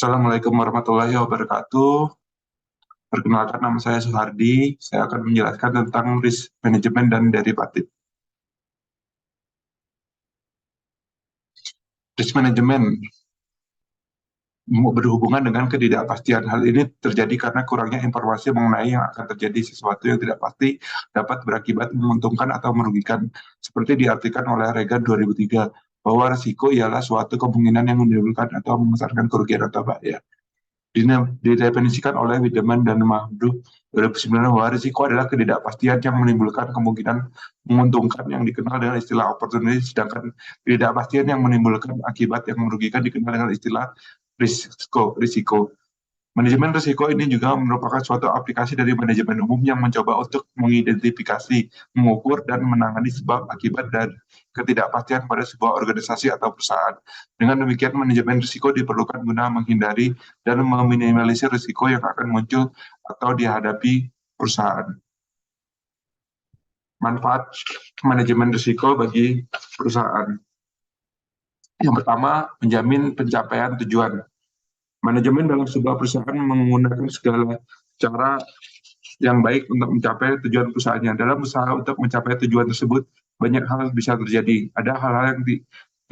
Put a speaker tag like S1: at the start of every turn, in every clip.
S1: Assalamualaikum warahmatullahi wabarakatuh. Perkenalkan, nama saya Suhardi. Saya akan menjelaskan tentang risk management dan derivatif. Risk management berhubungan dengan ketidakpastian. Hal ini terjadi karena kurangnya informasi mengenai yang akan terjadi. Sesuatu yang tidak pasti dapat berakibat menguntungkan atau merugikan. Seperti diartikan oleh Reagan 2003, bahwa risiko ialah suatu kemungkinan yang menimbulkan atau membesarkan kerugian atau bahaya. Didefinisikan oleh Wiedemann dan Mahmoud 2009 bahwa risiko adalah ketidakpastian yang menimbulkan kemungkinan menguntungkan yang dikenal dengan istilah opportunity, sedangkan ketidakpastian yang menimbulkan akibat yang merugikan dikenal dengan istilah risiko. Manajemen risiko ini juga merupakan suatu aplikasi dari manajemen umum yang mencoba untuk mengidentifikasi, mengukur, dan menangani sebab akibat dan ketidakpastian pada sebuah organisasi atau perusahaan. Dengan demikian, manajemen risiko diperlukan guna menghindari dan meminimalisir risiko yang akan muncul atau dihadapi perusahaan. Manfaat manajemen risiko bagi perusahaan. Yang pertama, menjamin pencapaian tujuan. Manajemen dalam sebuah perusahaan menggunakan segala cara yang baik untuk mencapai tujuan perusahaannya. Dalam usaha untuk mencapai tujuan tersebut, banyak hal bisa terjadi. Ada hal-hal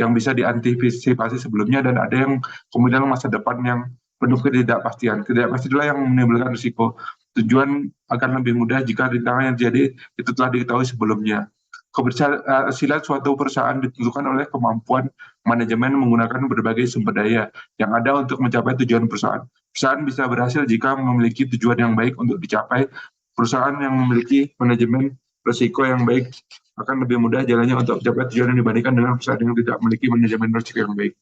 S1: yang bisa diantisipasi sebelumnya, dan ada yang kemudian masa depan yang penuh ketidakpastian. Ketidakpastian itulah yang menimbulkan risiko. Tujuan akan lebih mudah jika rintangan yang terjadi itu telah diketahui sebelumnya. Keberhasilan suatu perusahaan ditentukan oleh kemampuan manajemen menggunakan berbagai sumber daya yang ada untuk mencapai tujuan perusahaan. Perusahaan bisa berhasil jika memiliki tujuan yang baik untuk dicapai. Perusahaan yang memiliki manajemen risiko yang baik akan lebih mudah jalannya untuk mencapai tujuan yang dibandingkan dengan perusahaan yang tidak memiliki manajemen risiko yang baik.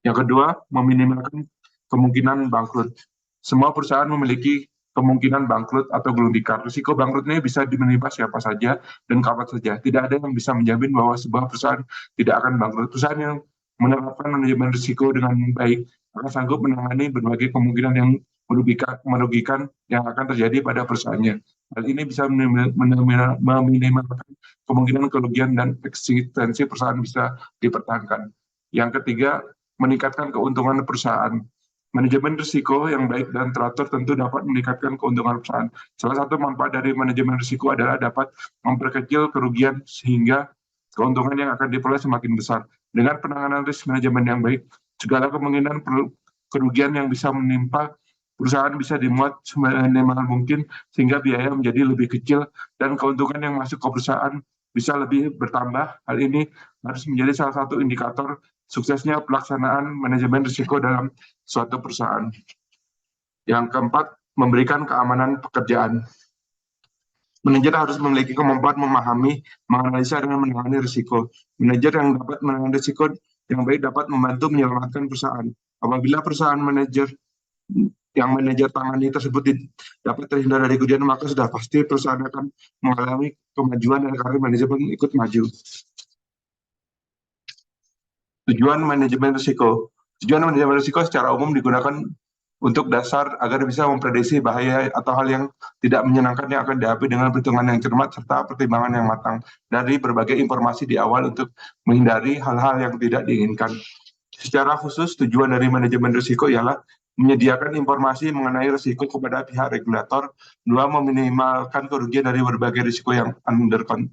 S1: Yang kedua, meminimalkan kemungkinan bangkrut. Semua perusahaan memiliki kemungkinan bangkrut atau gulung tikar. Risiko bangkrut ini bisa menimpa siapa saja dan kapan saja. Tidak ada yang bisa menjamin bahwa sebuah perusahaan tidak akan bangkrut. Perusahaan yang menerapkan manajemen risiko dengan baik akan sanggup menangani berbagai kemungkinan yang merugikan yang akan terjadi pada perusahaannya. Hal ini bisa meminimalkan kemungkinan kerugian dan eksistensi perusahaan bisa dipertahankan. Yang ketiga, meningkatkan keuntungan perusahaan. Manajemen risiko yang baik dan teratur tentu dapat meningkatkan keuntungan perusahaan. Salah satu manfaat dari manajemen risiko adalah dapat memperkecil kerugian sehingga keuntungan yang akan diperoleh semakin besar. Dengan penanganan risk manajemen yang baik, segala kemungkinan kerugian yang bisa menimpa perusahaan bisa dimuat seminimal mungkin sehingga biaya menjadi lebih kecil dan keuntungan yang masuk ke perusahaan bisa lebih bertambah. Hal ini harus menjadi salah satu indikator suksesnya pelaksanaan manajemen risiko dalam suatu perusahaan. Yang keempat, memberikan keamanan pekerjaan. Manajer harus memiliki kemampuan memahami, menganalisa, dan menangani risiko. Manajer yang dapat menangani risiko yang baik dapat membantu menyelamatkan perusahaan. Apabila perusahaan manajer tangani tersebut dapat terhindar dari kerugian, maka sudah pasti perusahaan akan mengalami kemajuan dan karir manajemen ikut maju. Tujuan manajemen risiko. Tujuan manajemen risiko secara umum digunakan untuk dasar agar bisa memprediksi bahaya atau hal yang tidak menyenangkan yang akan dihadapi dengan perhitungan yang cermat serta pertimbangan yang matang dari berbagai informasi di awal untuk menghindari hal-hal yang tidak diinginkan. Secara khusus, tujuan dari manajemen risiko ialah menyediakan informasi mengenai risiko kepada pihak regulator, dua, meminimalkan kerugian dari berbagai risiko yang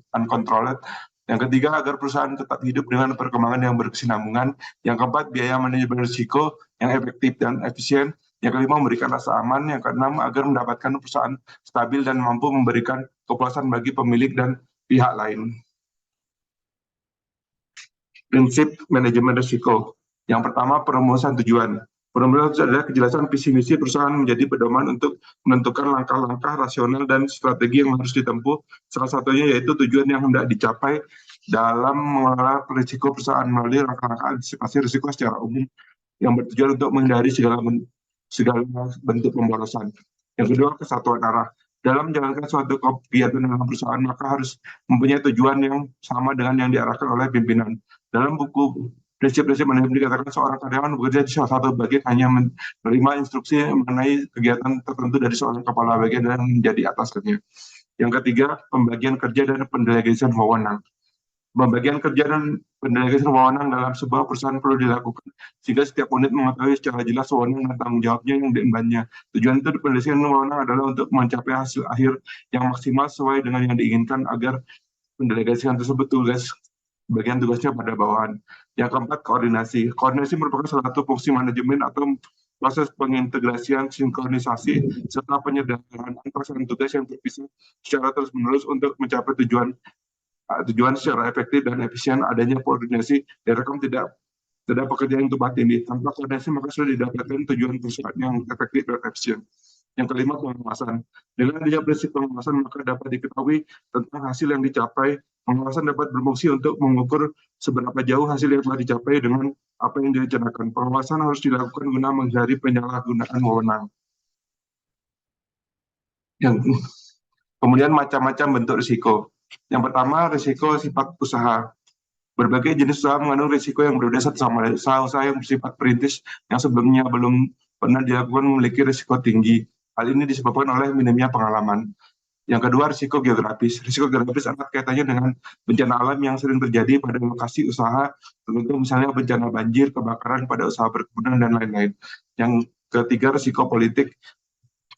S1: uncontrolled. Yang ketiga, agar perusahaan tetap hidup dengan perkembangan yang berkesinambungan. Yang keempat, biaya manajemen risiko yang efektif dan efisien. Yang kelima, memberikan rasa aman. Yang keenam, agar mendapatkan perusahaan stabil dan mampu memberikan kepuasan bagi pemilik dan pihak lain. Prinsip manajemen risiko. Yang pertama, perumusan tujuan. Perumusan adalah kejelasan visi misi perusahaan menjadi pedoman untuk menentukan langkah-langkah rasional dan strategi yang harus ditempuh. Salah satunya yaitu tujuan yang hendak dicapai dalam mengelola risiko perusahaan melalui langkah-langkah antisipasi risiko secara umum yang bertujuan untuk menghindari segala bentuk pemborosan. Yang kedua, kesatuan arah. Dalam menjalankan suatu kegiatan dalam perusahaan, maka harus mempunyai tujuan yang sama dengan yang diarahkan oleh pimpinan. Dalam buku prinsip-prinsip manajemen dikatakan seorang karyawan bekerja di salah satu bagian hanya menerima instruksi mengenai kegiatan tertentu dari seorang kepala bagian dan menjadi atasannya. Yang ketiga, pembagian kerja dan pendelegasian wewenang. Pembagian kerja dan pendelegasian wewenang dalam sebuah perusahaan perlu dilakukan sehingga setiap unit mengetahui secara jelas wewenang dan tanggung jawabnya yang diembannya. Tujuan itu pendelegasian wewenang adalah untuk mencapai hasil akhir yang maksimal sesuai dengan yang diinginkan agar pendelegasian tersebut bagian tugasnya pada bawahan. Yang keempat, koordinasi. Koordinasi merupakan salah satu fungsi manajemen atau proses pengintegrasian, sinkronisasi, serta penyederhanaan pelaksanaan tugas yang terpisah secara terus-menerus untuk mencapai tujuan secara efektif dan efisien. Adanya koordinasi direkam tidak pekerjaan yang tempat ini. Tanpa koordinasi maka sudah didapatkan tujuan perusahaan yang efektif dan efisien. Yang kelima, pengawasan. Dengan adanya prinsip pengawasan maka dapat diketahui tentang hasil yang dicapai. Pengawasan dapat berfungsi untuk mengukur seberapa jauh hasil yang telah dicapai dengan apa yang direncanakan. Pengawasan harus dilakukan guna menghindari penyalahgunaan wewenang. Kemudian macam-macam bentuk risiko. Yang pertama, risiko sifat usaha. Berbagai jenis usaha mengandung risiko yang berbeda satu sama lain. Usaha-usaha yang bersifat perintis yang sebelumnya belum pernah dilakukan memiliki risiko tinggi. Hal ini disebabkan oleh minimnya pengalaman. Yang kedua, risiko geografis. Risiko geografis erat kaitannya dengan bencana alam yang sering terjadi pada lokasi usaha, tertentu misalnya bencana banjir, kebakaran pada usaha perkebunan, dan lain-lain. Yang ketiga, risiko politik.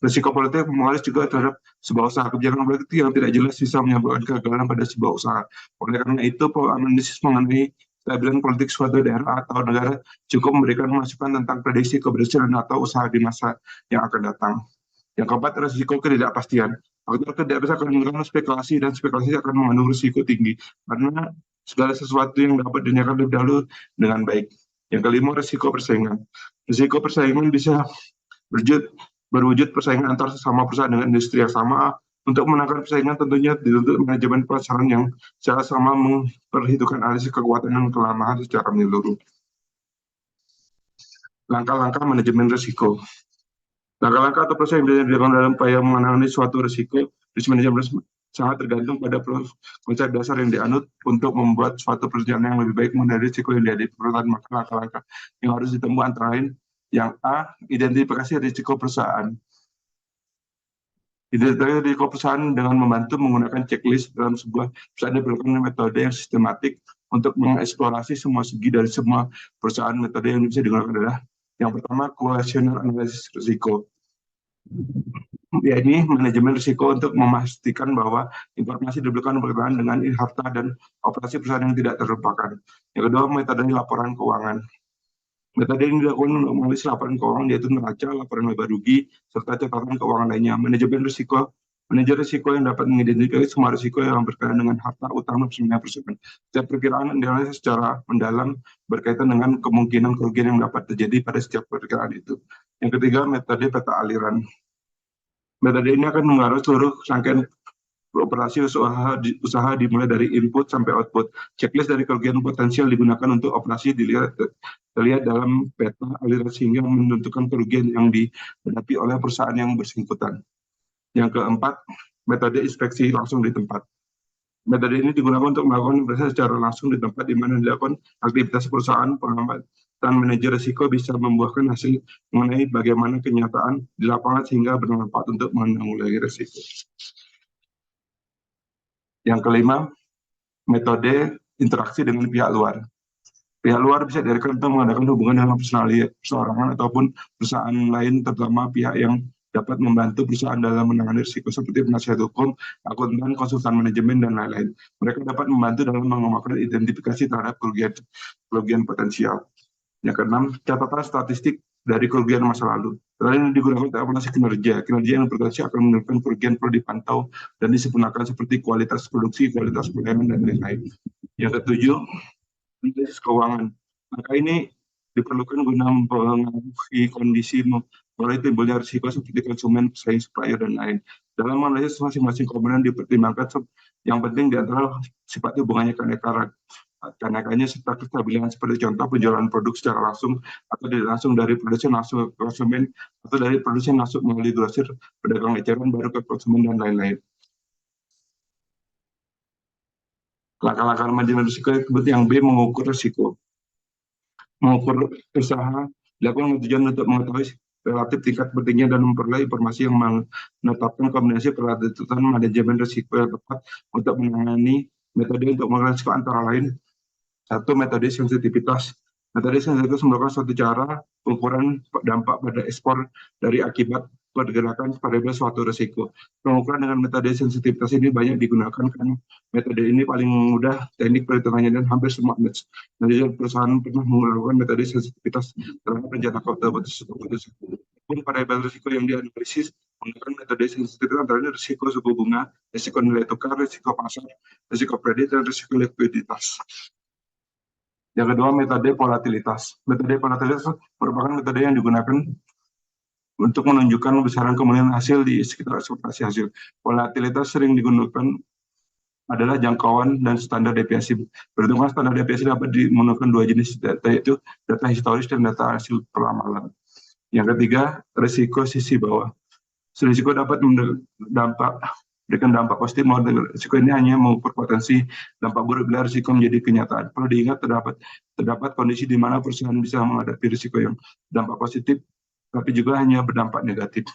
S1: Risiko politik mengalir juga terhadap sebuah usaha. Kebijakan politik yang tidak jelas bisa menyebabkan kegagalan pada sebuah usaha. Oleh karena itu, analisis mengenai kestabilan politik suatu daerah atau negara cukup memberikan masukan tentang prediksi keberhasilan atau usaha di masa yang akan datang. Yang keempat, risiko ketidakpastian. Faktor ketidakpastian akan menggunakan spekulasi, dan spekulasi akan mengandung risiko tinggi karena segala sesuatu yang dapat dinyatakan lebih dahulu dengan baik. Yang kelima, risiko persaingan. Risiko persaingan bisa berwujud persaingan antar sesama perusahaan dengan industri yang sama. Untuk menangkan persaingan tentunya dituntut manajemen pemasaran yang secara sama memperhitungkan analisis kekuatan dan kelemahan secara menyeluruh. Langkah-langkah manajemen risiko. Langkah-langkah atau proses yang dilakukan dalam upaya menangani suatu risiko, risk management sangat tergantung pada konsep dasar yang dianut untuk membuat suatu perencanaan yang lebih baik mengenai risiko yang dihadapi perusahaan. Maka langkah-langkah yang harus ditempuh antara lain, yang A, identifikasi risiko perusahaan. Identifikasi risiko perusahaan dengan membantu menggunakan checklist dalam sebuah perusahaan diperlukan metode yang sistematik untuk mengeksplorasi semua segi dari semua perusahaan. Metode yang bisa digunakan adalah yang pertama, kuesioner analisis risiko. Ini manajemen risiko untuk memastikan bahwa informasi diberikan berkaitan dengan harta dan operasi perusahaan yang tidak terlupakan. Yang kedua, metode laporan keuangan. Metode ini dilakukan untuk menganalisis laporan keuangan, yaitu neraca, laporan laba rugi, serta catatan keuangan lainnya. Manajemen risiko. Manajer risiko yang dapat mengidentifikasi semua risiko yang berkaitan dengan harta utama perusahaan. Setiap perkiraan dianalisis secara mendalam berkaitan dengan kemungkinan kerugian yang dapat terjadi pada setiap perkiraan itu. Yang ketiga, metode peta aliran. Metode ini akan mengaruhi seluruh rangkaian operasi usaha dimulai dari input sampai output. Checklist dari kerugian potensial digunakan untuk operasi terlihat dalam peta aliran sehingga menentukan kerugian yang dihadapi oleh perusahaan yang bersangkutan. Yang keempat, metode inspeksi langsung di tempat. Metode ini digunakan untuk melakukan inspeksi secara langsung di tempat di mana dilakukan aktivitas perusahaan. Pengamatan manajer risiko bisa membuahkan hasil mengenai bagaimana kenyataan di lapangan sehingga bermanfaat untuk menanggulangi risiko. Yang kelima, metode interaksi dengan pihak luar. Pihak luar bisa direkam untuk mengadakan hubungan dengan perseorangan ataupun perusahaan lain, terutama pihak yang dapat membantu perusahaan dalam menangani risiko seperti penasihat hukum, akuntan, konsultan manajemen, dan lain-lain. Mereka dapat membantu dalam mengembangkan identifikasi terhadap kerugian potensial. Yang keenam, catatan statistik dari kerugian masa lalu. Selain digunakan untuk evaluasi kinerja yang berpotensi akan menunjukkan kerugian perlu dipantau dan disempurnakan seperti kualitas produksi, kualitas pelayanan, dan lain-lain. Yang ketujuh, analisis keuangan. Maka ini diperlukan guna mempengaruhi kondisi mulai timbulnya risiko seperti konsumen, pesaing, supplier, dan lain. Dalam analisis masing-masing komponen dipertimbangkan yang penting di antara sifat hubungannya kenaikannya serta kestabilan, seperti contoh penjualan produk secara langsung atau tidak langsung dari produsen langsung ke konsumen atau dari produsen langsung melalui grosir, pedagang eceran baru ke konsumen, dan lain-lain. Langkah-langkah manajemen risiko yang B, mengukur risiko. Mengukur usaha dilakukan tujuan untuk mengetahui relatif tingkat pentingnya dan memperoleh informasi yang menetapkan kombinasi peralatan manajemen risiko yang tepat untuk menangani Metode untuk mengukur risiko antara lain, satu, metode sensitivitas. Metode sensitivitas merupakan suatu cara pengukuran dampak pada ekspor dari akibat pergerakan variabel suatu risiko. Pengukuran dengan metode sensitivitas ini banyak digunakan karena metode ini paling mudah, teknik perhitungannya, dan hampir semua manajer perusahaan pernah melakukan metode sensitivitas terhadap rencana kapital tersebut. Variabel risiko yang dianalisis menggunakan metode sensitivitas antara lain risiko suku bunga, risiko nilai tukar, risiko pasar, risiko kredit, dan risiko likuiditas. Yang kedua, metode volatilitas. Metode volatilitas merupakan metode yang digunakan untuk menunjukkan besaran kemungkinan hasil di sekitar ekspektasi hasil. Volatilitas sering digunakan adalah jangkauan dan standar deviasi. Perhitungan standar deviasi dapat menggunakan dua jenis data, yaitu data historis dan data hasil peramalan. Yang ketiga, risiko sisi bawah. Risiko dapat berikan dampak positif, maupun risiko ini hanya mengukur potensi dampak buruk bila risiko menjadi kenyataan. Perlu diingat terdapat kondisi di mana perusahaan bisa menghadapi risiko yang dampak positif, tapi juga hanya berdampak negatif.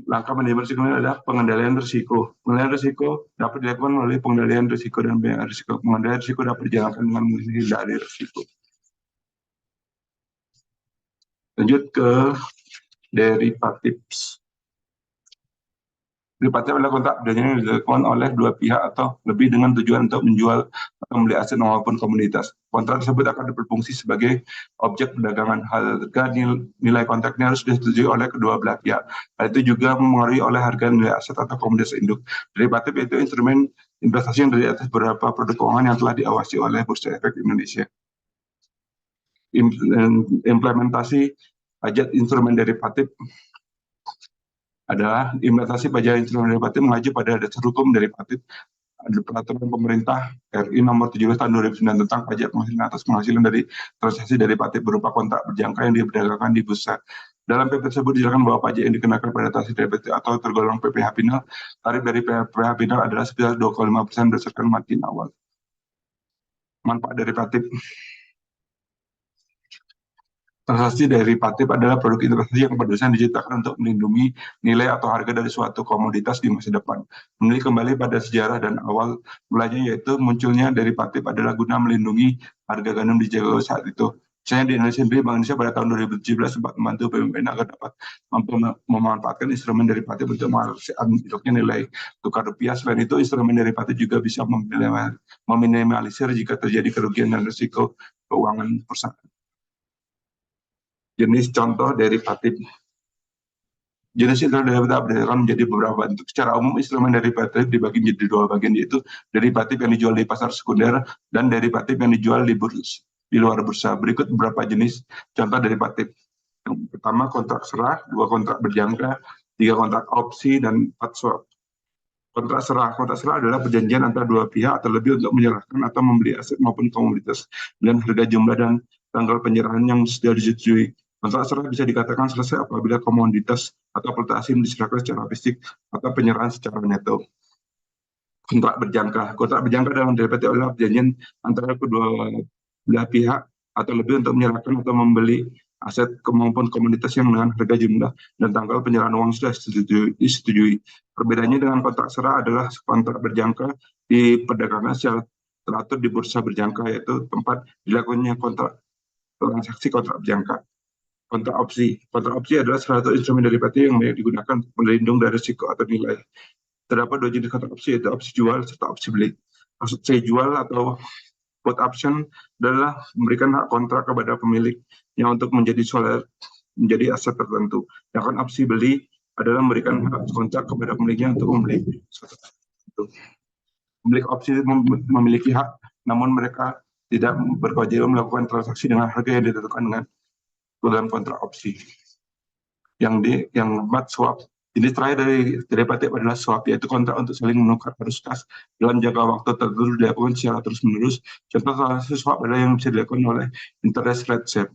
S1: Langkah manajemen risiko adalah pengendalian risiko. Pengendalian risiko dapat dilakukan melalui pengendalian risiko dan pengendalian risiko. Pengendalian risiko dapat dijalankan dengan menghindari risiko. Lanjut ke derivatif. Derivatif adalah kontrak perdagangan yang dilakukan oleh dua pihak atau lebih dengan tujuan untuk menjual atau membeli aset maupun komoditas. Kontrak tersebut akan berfungsi sebagai objek perdagangan. Harga nilai kontraknya harus disetujui oleh kedua belah pihak. Hal itu juga mempengaruhi oleh harga nilai aset atau komoditas induk. Derivatif itu instrumen investasi yang dari atas beberapa produk keuangan yang telah diawasi oleh Bursa Efek Indonesia. Implementasi pajak instrumen derivatif adalah implementasi pajak instrumen derivatif mengacu pada dasar hukum derivatif. Ada peraturan pemerintah RI nomor 17 tahun 2009 tentang pajak penghasilan atas penghasilan dari transaksi derivatif berupa kontrak berjangka yang diperdagangkan di bursa. Dalam PP tersebut dijelaskan bahwa pajak yang dikenakan pada transaksi derivatif atau tergolong PPh final, tarif dari PPh final adalah sebesar 2,5% berdasarkan margin awal. Manfaat derivatif. Transaksi derivatif adalah produk investasi yang pada dasarnya diciptakan untuk melindungi nilai atau harga dari suatu komoditas di masa depan. Menilik kembali pada sejarah dan awal mulanya, yaitu munculnya derivatif adalah guna melindungi harga gandum di Jawa saat itu. Misalnya di Indonesia sendiri, Bank Indonesia pada tahun 2017 sempat membantu BUMN agar dapat memanfaatkan instrumen derivatif untuk mengaturnya nilai tukar rupiah. Selain itu, instrumen derivatif juga bisa meminimalisir jika terjadi kerugian dan risiko keuangan perusahaan. Jenis contoh derivatif. Jenis instrumen derivatif berdasarkan menjadi beberapa bentuk. Secara umum, instrumen derivatif dibagi menjadi dua bagian, yaitu derivatif yang dijual di pasar sekunder dan derivatif yang dijual di luar bursa. Berikut beberapa jenis contoh derivatif. Yang pertama, kontrak serah, dua kontrak berjangka, tiga kontrak opsi, dan 4 swap. Kontrak serah adalah perjanjian antara dua pihak atau lebih untuk menyerahkan atau membeli aset maupun komoditas dengan harga, jumlah, dan tanggal penyerahan yang sudah disetujui. Kontrak serah bisa dikatakan selesai apabila komoditas atau pertahanan diserahkan secara fisik atau penyerahan secara neto. Kontrak berjangka dalam derivatif adalah perjanjian antara kedua belah pihak atau lebih untuk menyerahkan atau membeli aset maupun komoditas yang dengan harga, jumlah, dan tanggal penyerahan uang sudah disetujui. Perbedaannya dengan kontrak serah adalah kontrak berjangka di perdagangan secara teratur di bursa berjangka, yaitu tempat dilakukannya transaksi kontrak berjangka. Kontrak opsi adalah salah satu instrumen derivatif yang banyak digunakan untuk melindung dari risiko atau nilai. Terdapat dua jenis kontrak opsi, yaitu opsi jual serta opsi beli. Opsi jual atau put option adalah memberikan hak kontrak kepada pemiliknya untuk menjadi aset tertentu. Sedangkan opsi beli adalah memberikan hak kontrak kepada pemiliknya untuk membeli sesuatu tertentu. Pemilik opsi memiliki hak, namun mereka tidak berkewajiban melakukan transaksi dengan harga yang ditentukan dalam kontrak opsi. Yang keempat, swap. Jenis terakhir dari derivatif adalah swap, yaitu kontrak untuk saling menukar arus kas dalam jangka waktu tertentu dilakukan secara terus-menerus. Contoh transaksi swap adalah yang bisa dilakukan oleh interest rate swap.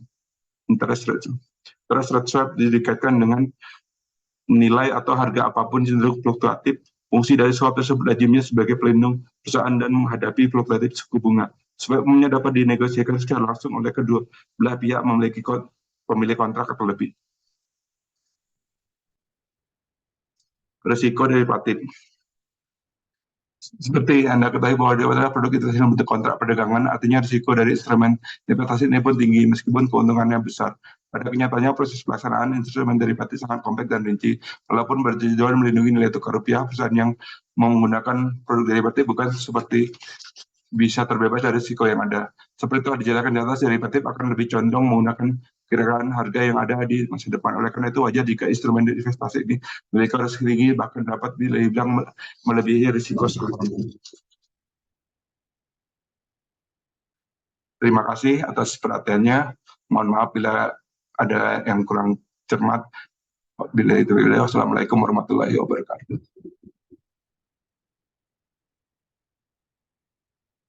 S1: Interest rate swap dikaitkan dengan nilai atau harga apapun cenderung fluktuatif. Fungsi dari swap tersebut lazimnya sebagai pelindung perusahaan dan menghadapi fluktuatif suku bunga. Swap umumnya dapat dinegosiasikan secara langsung oleh kedua belah pihak memiliki pemilik kontrak atau lebih. Risiko derivatif. Seperti Anda ketahui bahwa dia adalah produk investasi dalam bentuk kontrak perdagangan, artinya risiko dari instrumen investasi ini pun tinggi meskipun keuntungannya besar. Pada kenyataannya proses pelaksanaan instrumen derivatif sangat kompleks dan rinci. Walaupun bertujuan melindungi nilai tukar rupiah, perusahaan yang menggunakan produk derivatif bukan seperti bisa terbebas dari risiko yang ada. Seperti itu dijelaskan di atas, derivatif akan lebih condong menggunakan perkiraan harga yang ada di masa depan. Oleh karena itu wajar jika instrumen investasi ini memiliki risiko tinggi, bahkan dapat dibilang melebihi risiko saat ini. Terima kasih atas perhatiannya. Mohon maaf bila ada yang kurang cermat. Bila itu, Wassalamualaikum warahmatullahi wabarakatuh.